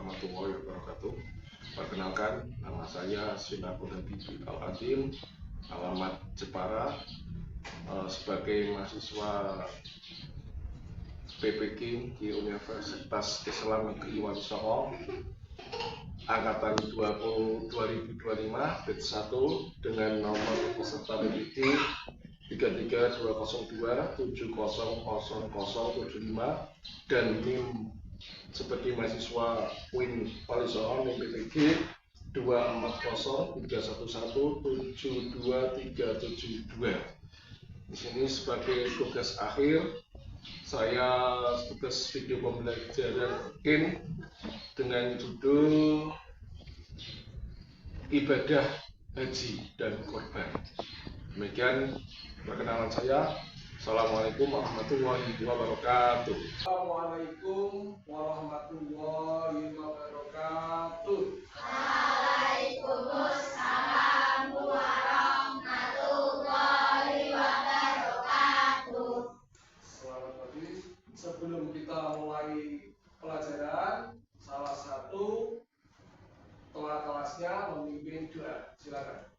warahmatullahi wabarakatuh. Perkenalkan, nama saya Sinapura Bibi Al-Adim, alamat Jepara, sebagai mahasiswa PPG di Universitas Islam Negeri Wali Songo, angkatan 2025 batch 1 dengan nomor peserta PPG 33202700075 dan NIM sebagai mahasiswa UIN Wali Songo NIM PPG 24031172372. Di sini sebagai tugas akhir saya tugas video pembelajaran UIN dengan judul ibadah haji dan korban. Demikian perkenalan saya. Assalamualaikum warahmatullahi wabarakatuh. Assalamualaikum warahmatullahi wabarakatuh. Waalaikumsalam warahmatullahi wabarakatuh. Selamat pagi. Sebelum kita mulai pelajaran, salah satu kelasnya memimpin doa. Silakan.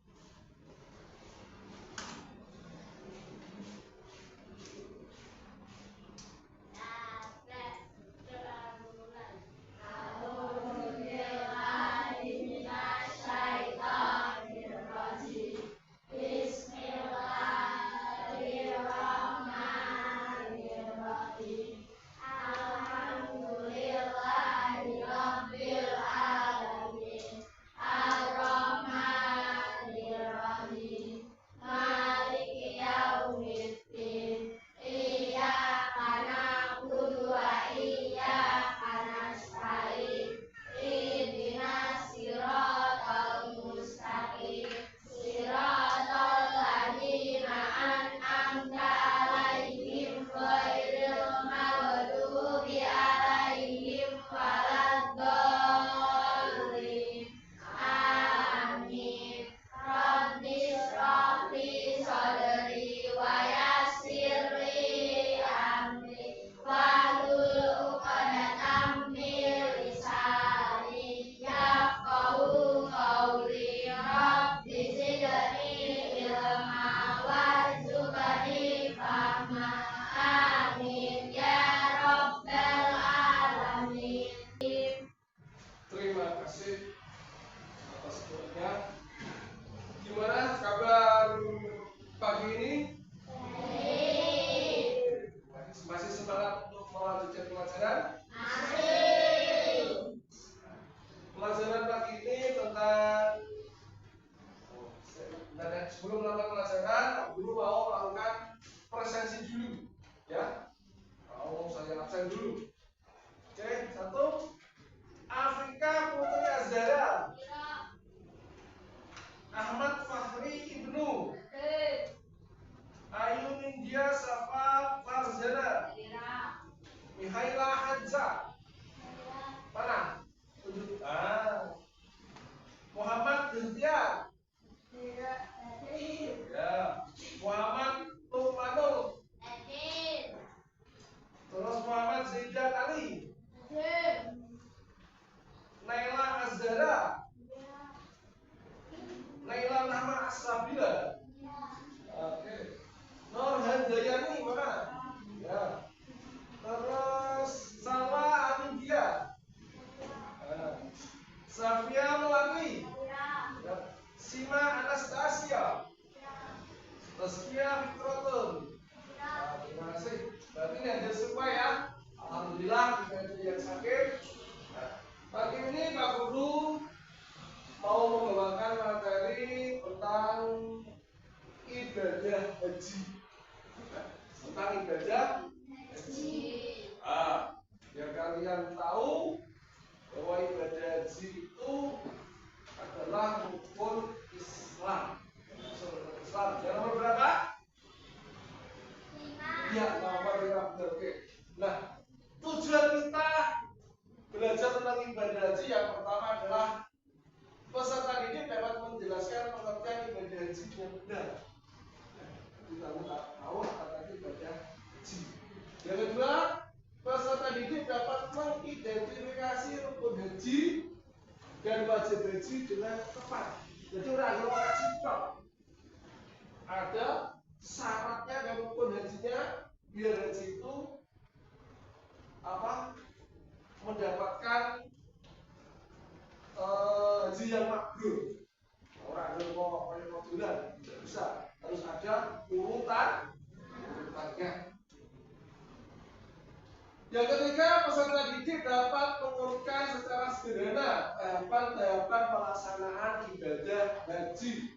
Gimana kabar pagi ini? Masih semangat untuk melanjutkan pelajaran? Pelajaran pagi ini tentang sebelum melakukan pelajaran, guru mau melakukan presensi dulu, ya. Mau saya absen dulu. Oke, satu. Afrika Putri Azhara. Ahmad Fahri Ibnu. Ayu Nindya Safa Farzana. Mihaila Hadza. Mana? Tunjuk. Muhammad Ghentiar. Ya. Muhammad Lukmanul. Terus Muhammad Zaidan Ali. Naila Azhara. Naila Rahma As-Sabila. Oke. Nur Handayani mana? Ya. Terus Salwa Anindya. Safia Melani. Ya. Sima Anastasia. Tazkiyah Fitrotun. Terima kasih. Berarti ini hadir semua ya. Alhamdulillah tidak ada yang sakit. Pagi ini Pak Guru mau membawakan materi tentang ibadah haji. Tentang ibadah haji. Biar kalian tahu bahwa ibadah haji itu adalah rukun Islam. Islam. Yang nomor berapa? 5. Ya, nomor 5. Oke. Nah, tujuan kita belajar tentang ibadah haji yang pertama adalah peserta didik dapat menjelaskan pengertian ibadah haji dengan benar. Kita tahu apa tadi ibadah haji. Yang kedua, peserta didik dapat mengidentifikasi rukun haji dan wajib haji dengan tepat. Jadi orang yang haji ada syaratnya dan rukun hajinya biar haji itu mendapatkan haji yang mabrur. Orang yang mau modular tidak bisa, harus ada urutannya. Yang ketiga, peserta didik dapat mengurutkan secara sederhana tahapan-tahapan pelaksanaan ibadah haji.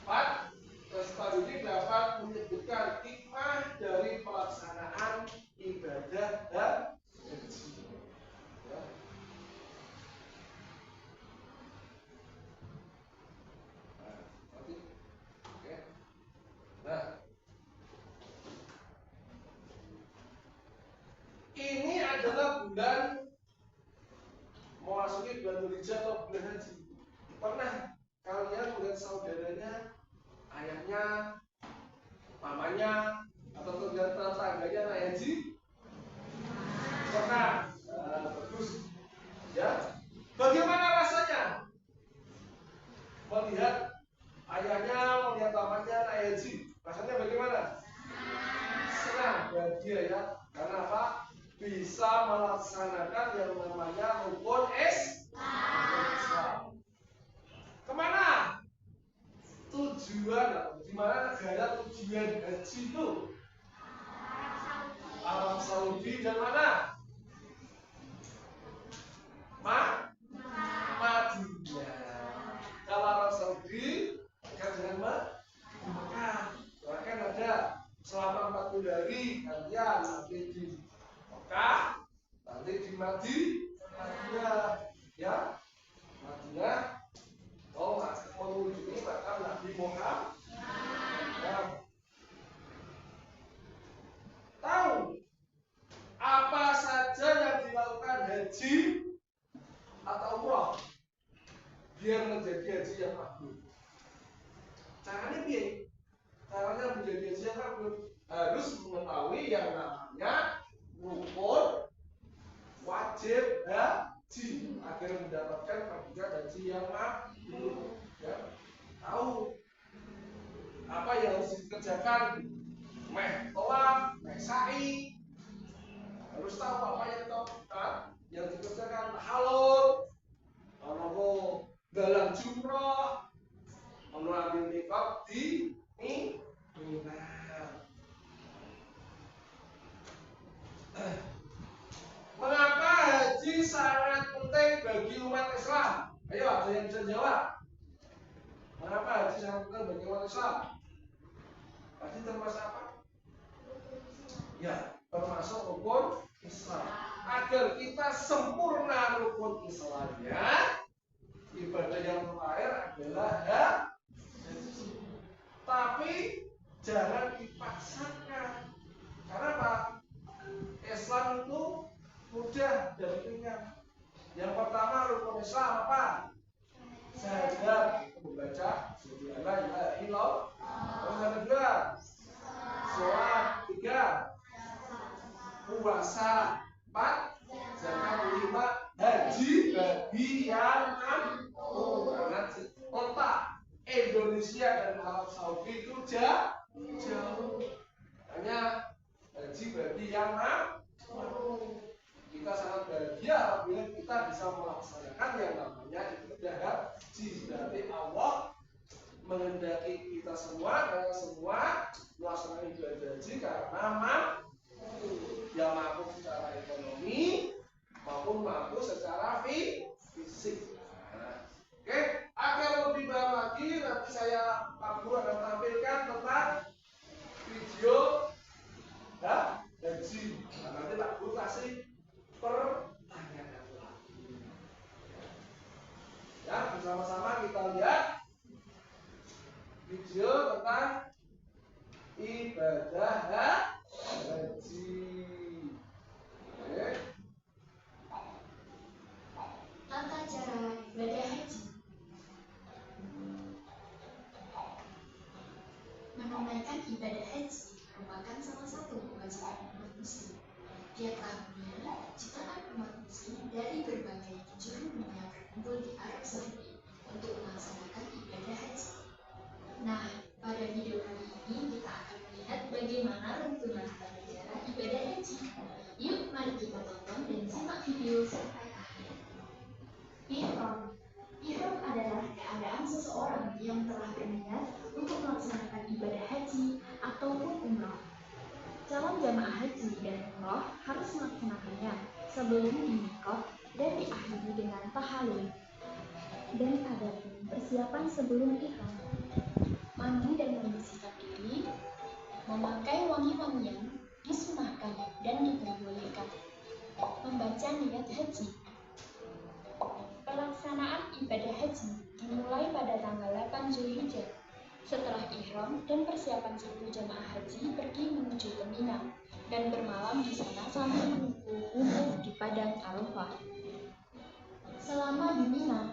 4. Peserta didik dapat menyebutkan hikmah dari pelaksanaan ibadah haji. Ya. Nah, ini adalah bulan memasuki bulan Dzulhijjah atau bulan haji. Pernah kalian melihat saudaranya, ayahnya, mamanya, atau tetangganya naik haji? Pernah? Bagus. Ya. Bagaimana rasanya melihat ayahnya, melihat mamanya naik haji? Rasanya bagaimana? Senang, bahagia ya. Karena apa? Bisa melaksanakan yang namanya rukun Islam. Kemana? Tujuan, di mana negara tujuan haji itu? Arab Saudi dan mana? Madinah. Kalau Arab Saudi kan dengan Mekah. Bahkan ada selama 40 hari kalian nanti di Mekah, nanti di Madinah, ya. Madinah mengunjungi makam Nabi Muhammad. Tahu apa saja yang dilakukan haji atau umroh biar menjadi haji yang mabrur? Caranya piye? Caranya menjadi haji yang mabrur harus mengetahui yang namanya rukun wajib haji agar mendapatkan predikat haji yang mabrur. Ya. Tahu apa yang harus dikerjakan? Meh tawaf, meh sa'i. Harus tahu apa yang dikerjakan. Halal, ono dalam jumroh, ono ambil mikot di Mina. Mengapa haji sangat penting bagi umat Islam? Ayo, ada yang bisa jawab. Mengapa haji sangat penting bagi umat Islam? Haji termasuk apa? Ya, termasuk rukun Islam. Agar kita sempurna rukun Islamnya, ibadah yang terakhir adalah haji. Tapi jangan dipaksakan. Karena apa? Islam itu mudah dan ringan. Yang pertama rukun Islam apa? Syahadat, membaca la ilaha illallah. Terus yang kedua, sholat. 3, puasa. 4, zakat. 5, haji bagi yang mampu. Karena kota Indonesia dan Arab Saudi itu jauh. Hanya haji bagi yang mampu. Kita sangat bahagia apabila kita bisa melaksanakan yang namanya ibadah haji. Berarti Allah menghendaki kita semua, karena semua melaksanakan ibadah haji karena mampu. Yang mampu secara ekonomi maupun mampu secara fisik. Nah, oke, agar lebih dalam lagi nanti Pak Guru akan tampilkan tentang video haji. Nah, nanti Pak Guru kasih pertanyaan lagi. Ya, bersama-sama kita lihat video tentang ibadah haji. Oke. Tata cara ibadah haji. Menunaikan ibadah haji merupakan salah satu kewajiban umat muslim. Tiap tahunnya, jutaan umat dari berbagai penjuru dunia berkumpul di Arab Saudi untuk melaksanakan ibadah haji. Nah, pada video kali ini kita akan melihat bagaimana runtunan tata cara ibadah haji. Yuk, mari kita tonton dan simak video sampai akhir. Ihram. Ihram adalah keadaan seseorang yang telah berniat untuk melaksanakan ibadah haji ataupun umrah. Calon jamaah haji dan umrah harus melaksanakannya sebelum dimikot dan diakhiri dengan tahalul. Dan ada pun persiapan sebelum ihram: mandi dan membersihkan diri, memakai wangi-wangian disunahkan dan diperbolehkan, membaca niat haji. Pelaksanaan ibadah haji dimulai pada tanggal 8 Zulhijjah. Setelah ihram dan persiapan seluruh jamaah haji pergi menuju ke Mina dan bermalam di sana sambil menunggu wukuf di padang Arafah. Selama di Mina,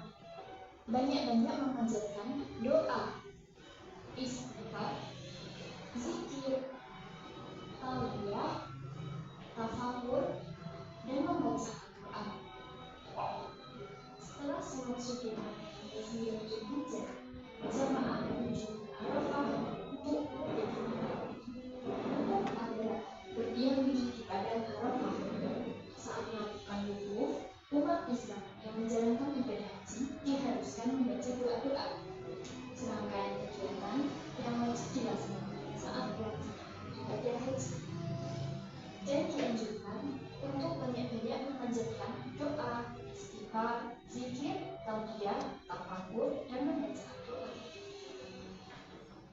banyak-banyak memanjatkan doa, istighfar, zikir, talbiyah, tafakur, dan membaca Al-Quran. Setelah sholat subuh pada 9 Zulhijjah, jamaah menuju Arafah untuk wukuf adalah berdiam diri di padang Arafah. Saat melakukan wukuf, umat Islam yang menjalankan ibadah haji diharuskan membaca doa-doa. Serangkaian kegiatan yang wajib dilaksanakan saat pelaksanaan ibadah haji, dan dianjurkan untuk banyak-banyak memanjatkan doa, istighfar, zikir, talbiyah, tafakur, dan membaca Al-Quran.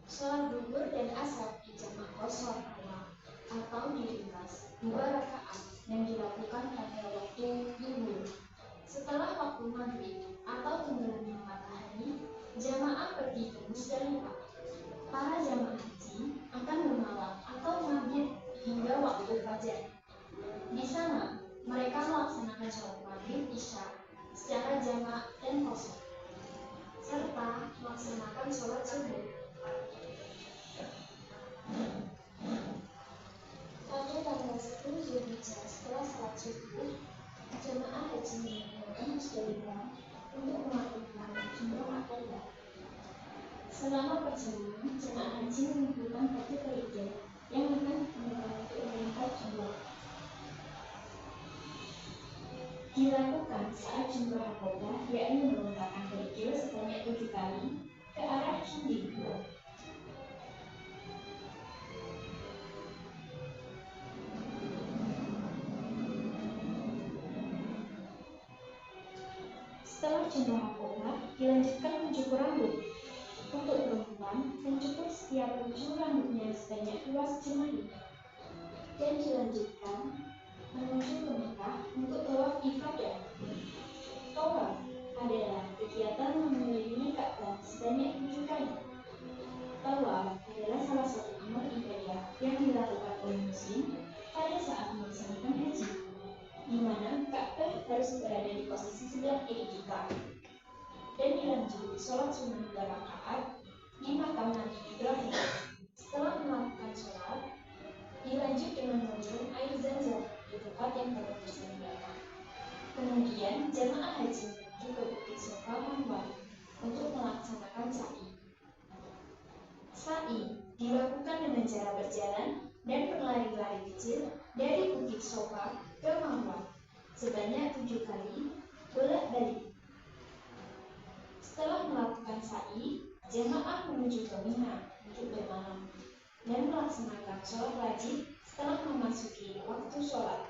Sholat zuhur dan asar di jamaah qashar atau diringkas 2 rakaat yang dilakukan pada waktu zuhur. Setelah waktu maghrib atau tenggelamnya matahari, jamaah pergi ke Musdalifah. Para jamaah haji akan bermalam atau mabit hingga waktu fajar. Di sana, mereka melaksanakan sholat maghrib isya secara jamak dan qashar, serta melaksanakan sholat subuh. Pada tanggal 10 Zulhijjah setelah sholat subuh, jamaah haji meninggalkan Musdalifah untuk melakukan umrah akobah. Selama perjalanan, jamaah haji mengumpulkan batu kerikil yang akan digunakan untuk melempar jumrah. Dilakukan saat jumrah akobah, yakni melontarkan kerikil sebanyak 7 kali ke arah dinding. Setelah jumrah akobah, dilanjutkan mencukur rambut. Untuk perempuan, mencukur setiap ujung rambutnya sebanyak 2 jemari. Dan dilanjutkan menuju ke Mekah untuk tawaf ifadah. Tawaf adalah kegiatan mengelilingi Ka'bah sebanyak 7 kali. Tawaf adalah salah satu amal ibadah yang dilakukan oleh muslim pada saat melaksanakan haji, di mana Ka'bah harus berada di posisi sebelah kiri kita. Dan dilanjut sholat sunnah 2 rakaat di makam Nabi Ibrahim. Setelah melakukan sholat, dilanjut dengan menurun air Zamzam di tempat yang telah disediakan. Kemudian jamaah haji menuju ke Bukit Safa Marwah untuk melaksanakan sa'i. Sa'i dilakukan dengan cara berjalan dan berlari-lari kecil dari Bukit Safa ke Marwah sebanyak 7 kali bolak-balik. Setelah melakukan sa'i, jamaah menuju ke Mina untuk bermalam dan melaksanakan sholat wajib setelah memasuki waktu sholat.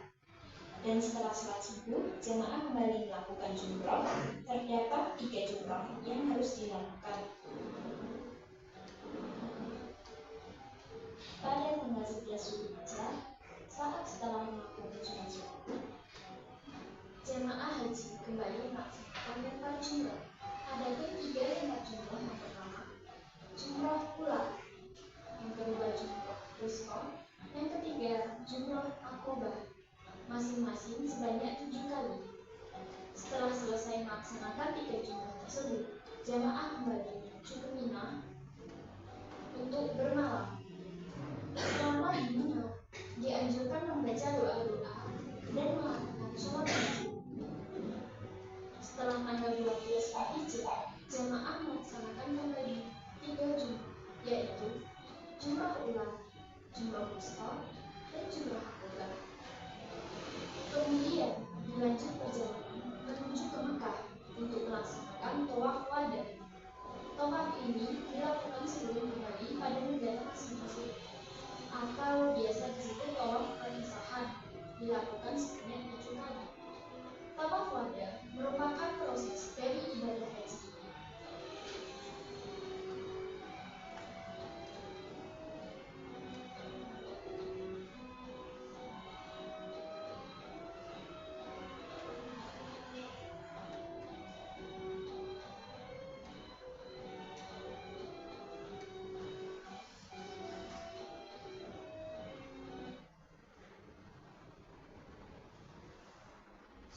Dan setelah sholat subuh, jamaah kembali melakukan jumrah. Terdapat 3 jumrah yang harus dilakukan. Pada tanggal 11 Zulhijjah, saat setelah melakukan sholat subuh, jamaah haji kembali melaksanakan lempar jumrah. Ada 3 lempar jumrah. Yang pertama, jumrah pula. Yang kedua, jumrah wusta. Yang ketiga, jumrah akobah. Masing-masing sebanyak 7 kali. Setelah selesai melaksanakan 3 jumrah tersebut, jamaah kembali menuju ke Mina untuk bermalam. Selama di Mina, dianjurkan membaca doa-doa dan melakukan sholat wajib. Setelah tanggal 12 Zulhijjah, jamaah melaksanakan kembali 3 jumrah, yaitu jumrah ulang, jumrah wusta, dan jumrah akobah. Kemudian dilanjut perjalanan menuju ke Mekah untuk melaksanakan tawaf wada. Tawaf ini dilakukan sebelum kembali pada negara masing-masing, atau biasa disebut tawaf perpisahan, dilakukan sebanyak 7 kali. Tawaf wada merupakan proses dari ibadah haji.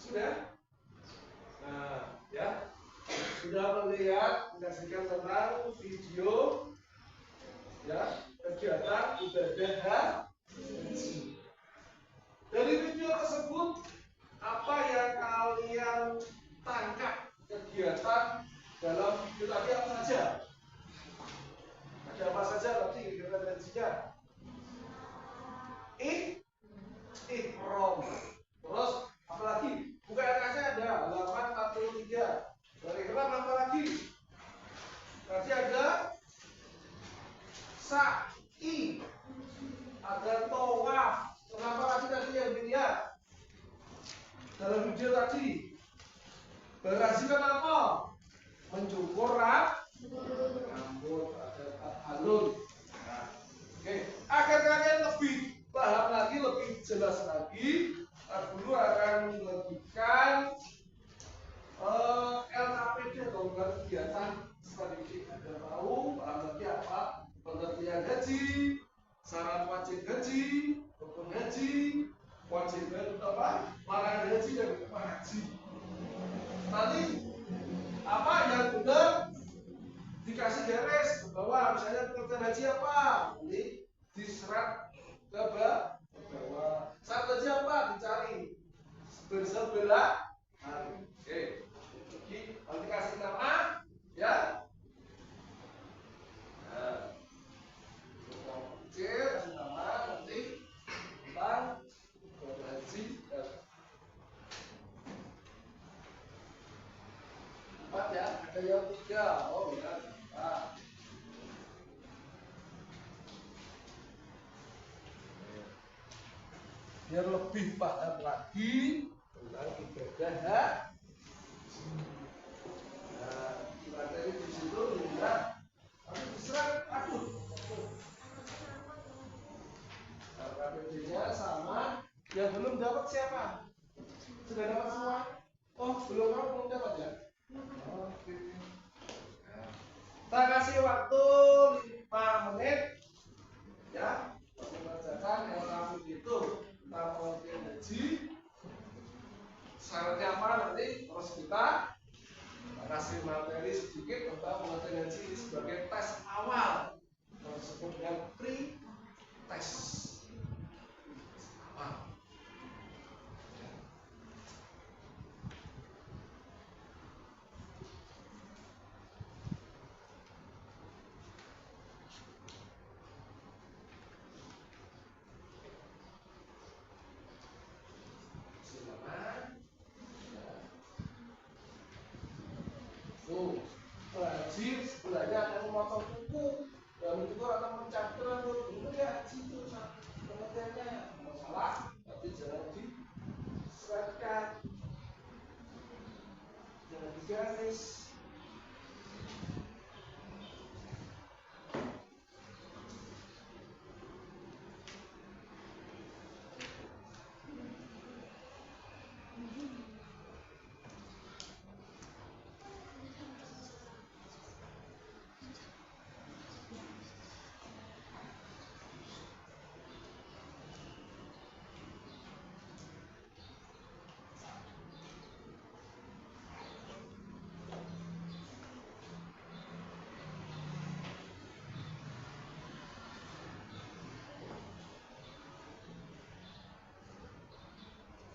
Sudah? Nah, ya. Sudah melihat, menyaksikan tentang video ya, kegiatan ibadah haji. Dari video tersebut, apa yang kalian tangkap kegiatan dalam video tadi apa saja? Ada apa saja tadi kegiatan hajinya? Ihram. Terus apa lagi? Buka RKS ada halaman 43. Dari ihram apa lagi? Tadi ada sa'i, ada tawaf. Kenapa lagi tadi yang dilihat dalam video tadi? Berhasil apa? Mencukur rambut, ada halun. Nah, oke. Agar kalian lebih paham lagi, lebih jelas lagi, dulu akan membagikan LKPD atau kegiatan strategi. Anda tahu paham lagi apa? Pengertian haji, syarat wajib haji, rukun haji, wajib apa? Larangan haji dan hukuman haji. Nanti apa yang benar dikasih garis ke bawah, misalnya pengertian haji apa? Nanti diserat ke bawah. Syarat haji apa? Dicari bersebelah. Oke. Jadi nanti kasih nama, ya. Nah, kecil kasih nama nanti tentang haji. Empat ya, ada yang 3. Oh ya, biar lebih paham lagi tentang ibadah haji. Nah, materi di situ ya, tapi diserap akut. KPD-nya sama. Yang belum dapat siapa? Sudah dapat semua? Oh, belum dapat ya? Oke. Kita kasih waktu 5 menit ya untuk mengerjakan LKPD itu tentang pengertian haji. Syaratnya apa nanti terus kita kasih materi sedikit tentang pengertian haji ini sebagai tes awal yang disebut dengan pre-test. Haji sebelahnya ada memotong kuku, dan itu akan mencabut rambut. Itu ya haji itu pengertiannya. Masalah, tapi jangan diseratkan, jangan digaris.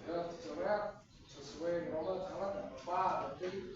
Ya, dicoret sesuai nomor sangat apa, penting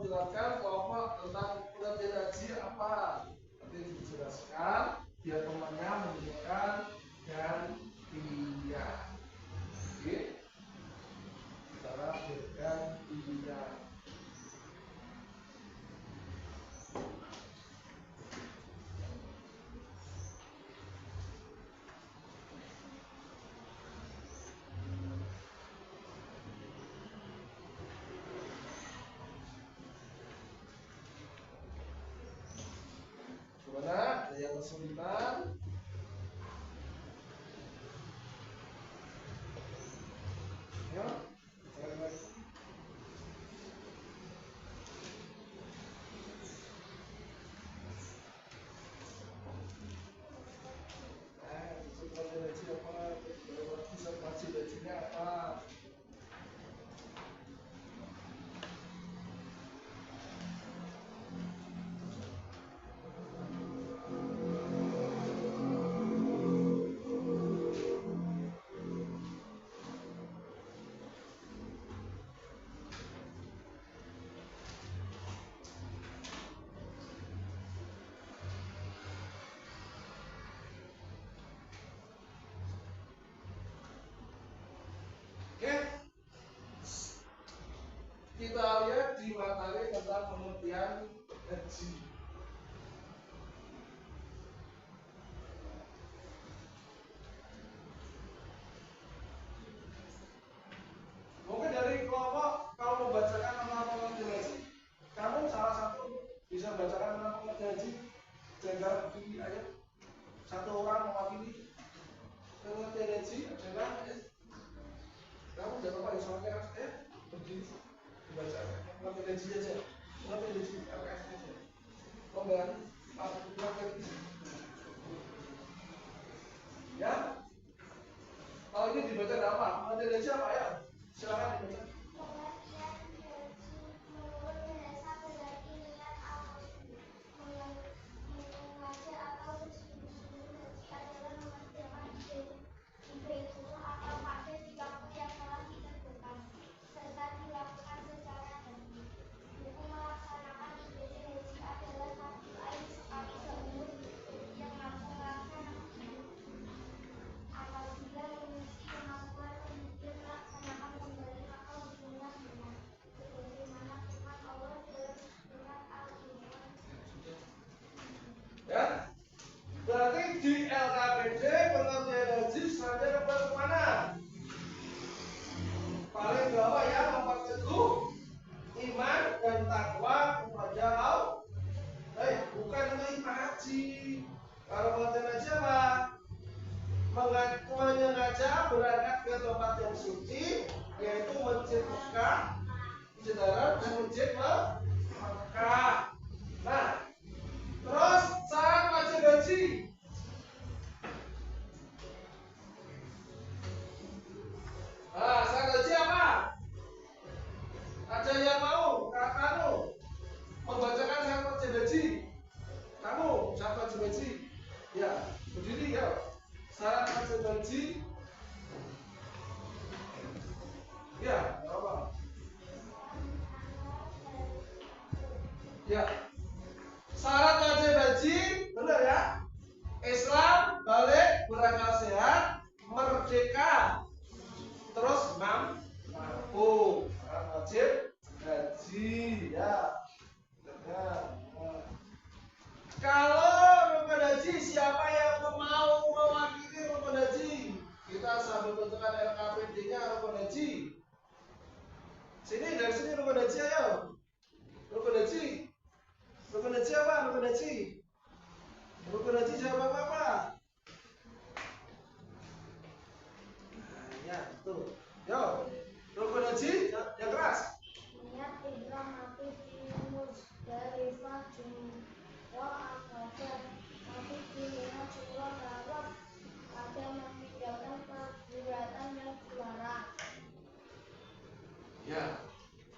menjelaskan kelompok tentang pengertian haji apa. Nanti dijelaskan, biar temannya menunjukkan dan iya. Oke. Cara bergantian. Gimana? Ada yang kesulitan? Ya, cari lagi. Coba haji apa? Bisa baca hajinya apa? Oke, kita lihat di materi tentang pengertian haji. Mungkin dari kelompok kalau membacakan tentang pengertian haji, kamu salah satu bisa membacakan tentang pengertian haji. Jangan begini aja. Satu orang mewakili pengertian haji adalah kamu jangan lupa soalnya begini dibacakan pengertian haji aja. Pengertian haji LKS aja. Pembayaran ya. Kalau ini dibaca apa? Pengertian haji apa ya? Silakan dibaca. Ya, berarti di LKPD pengertian haji selanjutnya kemana? Paling bawah ya, memperteguh iman dan takwa kepada Allah. Bukan itu haji. Kalau pengertian haji apa? Mengajak berangkat ke tempat yang suci, yaitu Masjid Mekah, Masjid Haram dan Masjid Mekah. Nah, terus syarat wajib haji. Nah, syarat haji apa? Ada yang mau? Kamu membacakan syarat wajib haji? Kamu syarat wajib haji? Ya, berdiri ya. Syarat wajib haji. Ya, apa? Ya. Syarat wajib haji, benar ya? Islam, balik, berakal sehat, merdeka, terus mampu. Syarat wajib haji, ya. Kalau rukun haji, siapa yang mau mewakili rukun haji? Kita sambil tentukan LKPD-nya rukun haji. Sini, dari sini rukun haji, ayo. Rukun haji. Rukun haji apa? Rukun haji. Rukun haji jawab apa? Nah, ya, tuh. Yo, rukun haji yang keras. Niat ihram mati di Musdalifah jumroh abadah mati di Mina jumroh harap ada meninggalkan perbuatan yang dilarang. Ya,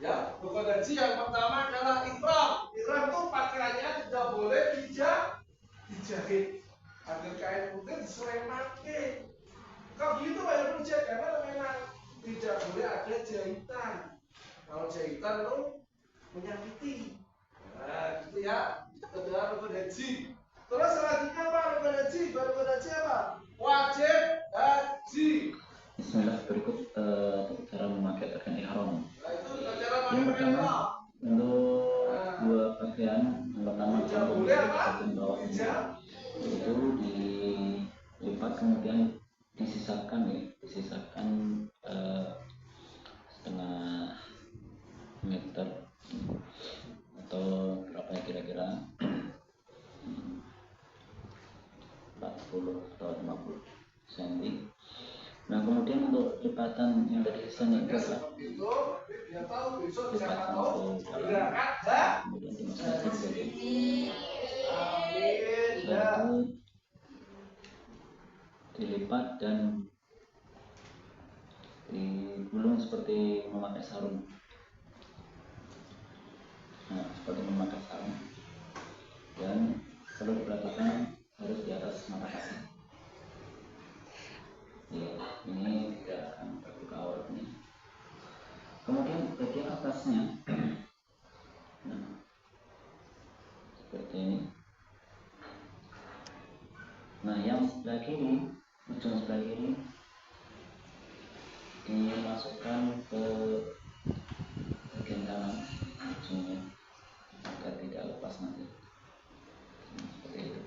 ya. Rukun haji yang pertama adalah ihram. Ihram itu pakaiannya tidak boleh dijahit. Agar kain putih diselemakin. Kalau gitu bayar rujak karena memang tidak boleh ada jahitan. Kalau jahitan itu menyakiti. Nah, gitu ya. Itu adalah rukun haji. Terus selanjutnya apa rukun haji? Rukun haji apa? Wajib haji. Bismillah, berikut cara memakai pakaian ihram. Nah, itu cara Yang memakai pertama ihram. untuk dua pakaian, yang pertama Tidak boleh apa? bagian bawah ini, Tidak. itu dilipat kemudian disisakan ya, disisakan setengah meter atau berapa ya kira-kira 40 atau 50 cm. Nah kemudian untuk lipatan yang tadi sisanya itu adalah Itu dia tahu besok siapa lipatan tahu ke berangkat dalam, dah. kemudian dimasukkan ke Amin. setelah Ya. itu dilipat dan digulung seperti memakai sarung. Nah seperti memakai sarung, dan perlu diperhatikan harus di atas mata kaki. Ya, ini tidak akan terbuka auratnya. Kemudian bagian atasnya, nah seperti ini. Nah yang sebelah kiri, ujung sebelah kiri dimasukkan ke bagian kanan ujungnya agar tidak lepas nanti. Nah, seperti itu.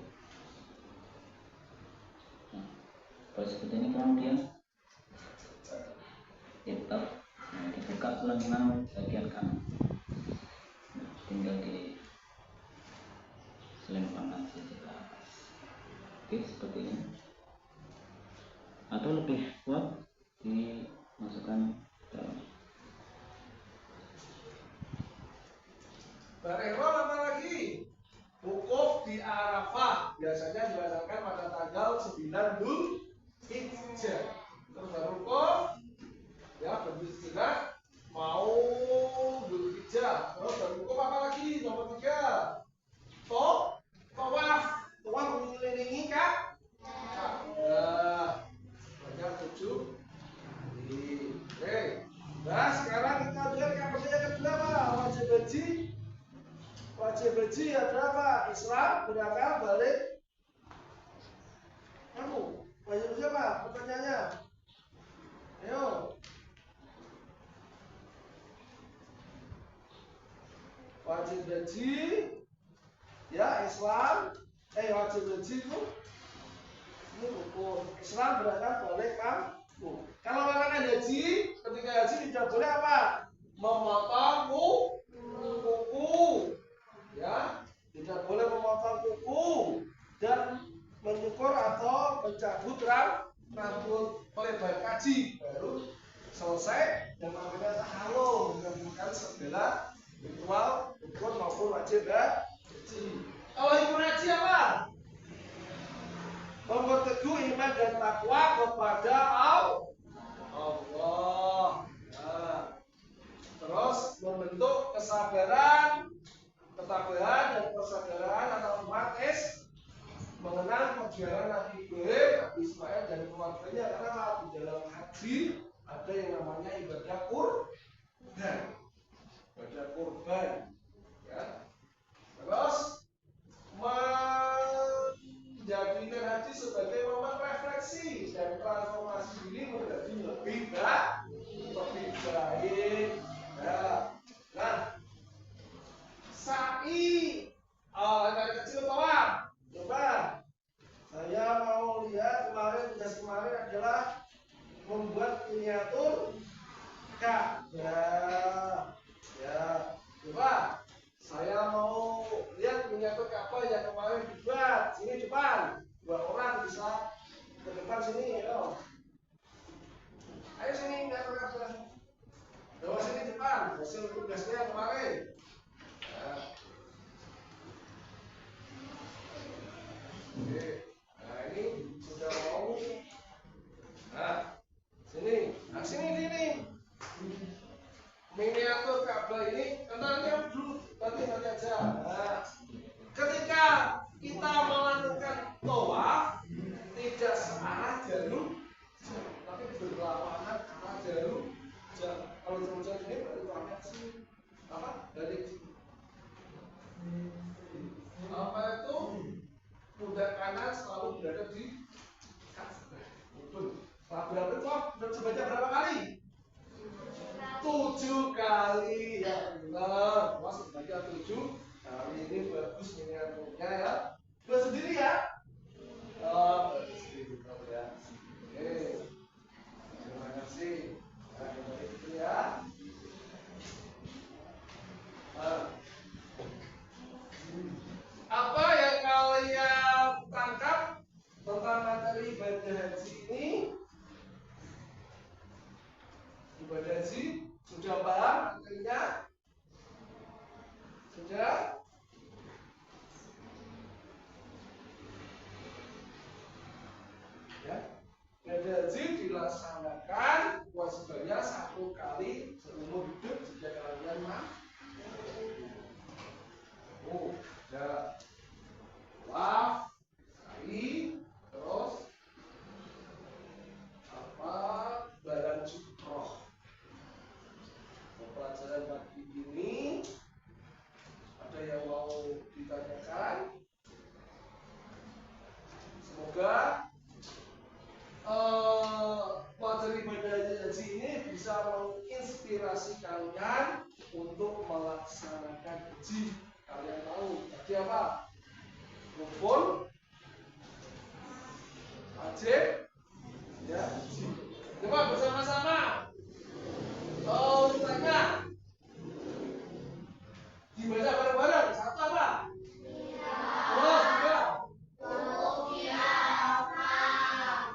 Nah, kalau seperti ini kemudian tetap dibuka lengan bagian kanan. Nah, tinggal di selempangkan saja ke atas. Oke, seperti ini. Atau lebih kuat dimasukkan dalam. Barihron apa lagi? Wukuf di Arafah biasanya dilaksanakan pada tanggal 9 Dzulhijjah. Terus baru wukuf ya berbismillah mau Dzulhijjah. Terus baru wukuf apa lagi? Nomor 3. Tawaf mengelilingi Ka'bah. Banyak 7. Oke. Nah, sekarang kita lihat yang kedua apa? Wajib haji. Wajib haji ada apa? Islam, berangkat, balik. Kamu, wajib haji apa? Pertanyaannya. Ayo. Wajib haji, ya Islam. Wajib haji itu ini rukun. Islam berangkat, balik, kamu. Kalau larangan haji, ketika haji tidak boleh apa? Memotong kuku. Ya, tidak boleh memotong kuku dan menyukur atau mencabut rambut melebar kaji baru selesai yang namanya tahallul melakukan segala ritual rukun maupun wajib haji. Kalau ikut haji apa? Memperteguh iman dan takwa kepada Allah. Nah, terus membentuk kesabaran, ketabahan dan persaudaraan antara umat mengenal perjalanan Nabi Ibrahim, Nabi Ismail dan keluarganya karena di dalam haji ada yang namanya ibadah kurban. Ibadah kurban. Ya. Terus menjadikan haji sebagai momen refleksi dan transformasi diri menjadi lebih baik. Ya. Nah, sa'i dari kecil bawah. Coba saya mau lihat tugas kemarin adalah membuat miniatur Ka'bah. Ya, coba saya mau lihat miniatur Ka'bah yang kemarin dibuat. Sini depan, 2 orang bisa ke depan sini. Ayo sini miniatur Ka'bah. Bawa sini depan, hasil tugasnya kemarin. Ya. Oke, nah ini sudah mau. Nah, sini miniatur Ka'bah ini kenalnya dulu, nanti aja. Nah, ketika kita melakukan tawaf tidak searah jarum, tapi berlawanan arah jarum. Kalau jarum ini berarti tawafnya sini apa? Dari baca berapa kali? 7 kali. Ya benar. Mas baca 7 kali. Ini bagus ini artinya ya. Buat sendiri ya. Oh, sendiri ya. Oke. Terima kasih. Nah, itu ya. Apa yang kalian tangkap tentang materi ibadah haji ini? Ibadah haji sudah paham materinya? Sudah? Ya. Ibadah haji dilaksanakan kewajibannya 1 kali seumur hidup jika kalian mampu. Oh, ya. Waf kali terus apa badan sukroh. Pelajaran pagi ini ada yang mau ditanyakan? Semoga materi ibadah haji ini bisa menginspirasi kalian untuk melaksanakan haji. Kalian tahu haji apa? Rukun, wajib, ya haji. Coba bersama-sama. Tanya. Dibaca bareng-bareng. 1 apa? Terus 2.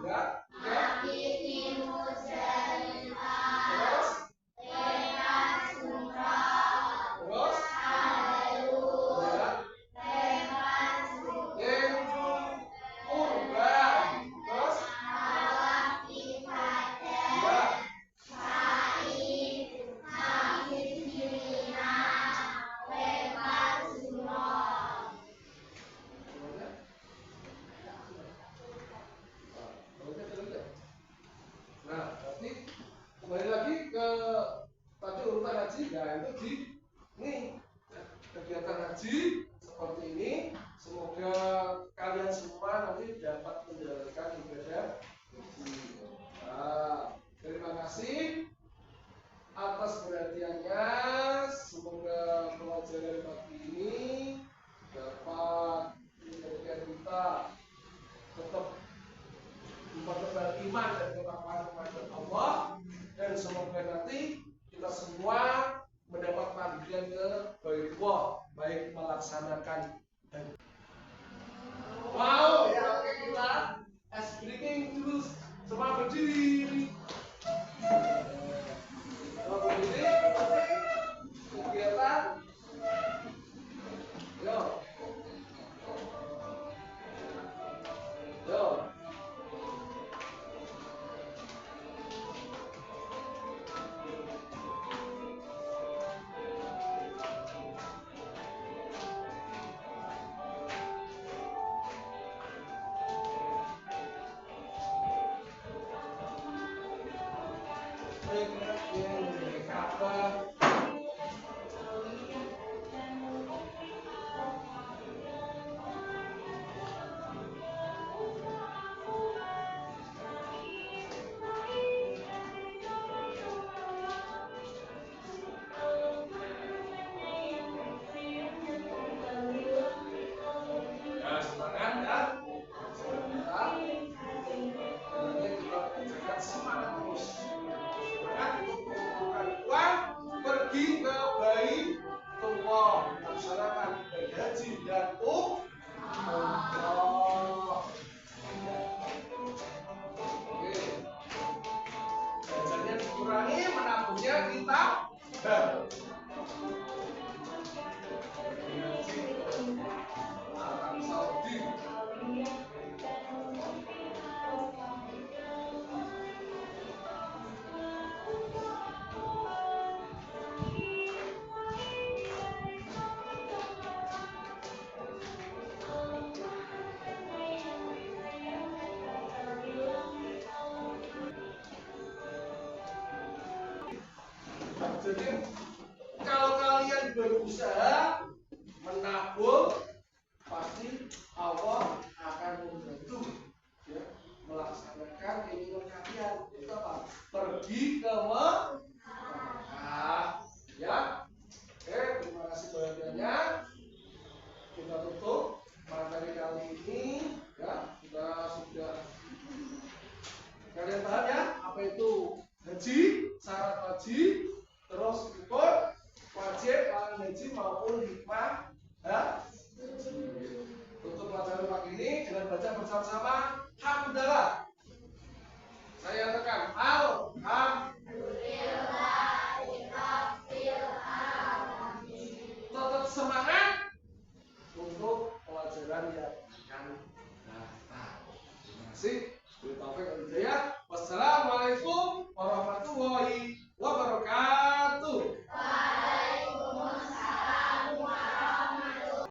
Ya. Nah, berarti kembali lagi ke tadi urutan haji. Nah, itu di ini kegiatan haji seperti ini. Semoga kalian semua nanti dapat menjalankan ibadah haji. Nah, terima kasih atas perhatiannya. Semoga pelajaran pagi ini dapat menjadikan kita tetap mempertebar iman dan ketakwaan kepada Allah, dan semoga nanti kita semua mendapat panggilan ke Baitullah, baik melaksanakan dan mau ya. Oke, kita as breaking dulu, semua berdiri. Semua berdiri. Kegiatan. Yo. Yo. Jadi kalau kalian berusaha menabung, pasti Allah akan membantu ya, melaksanakan keinginan kalian. Itu apa? bagi kemenangan. Ya, oke, terima kasih perhatiannya. Kita tutup materi kali ini. Ya, kita sudah kalian paham ya apa itu haji, syarat haji, terus rukun wajib, larangan haji maupun hikmah. Ya, tutup materi pagi ini dengan baca bersama-sama hamdalah.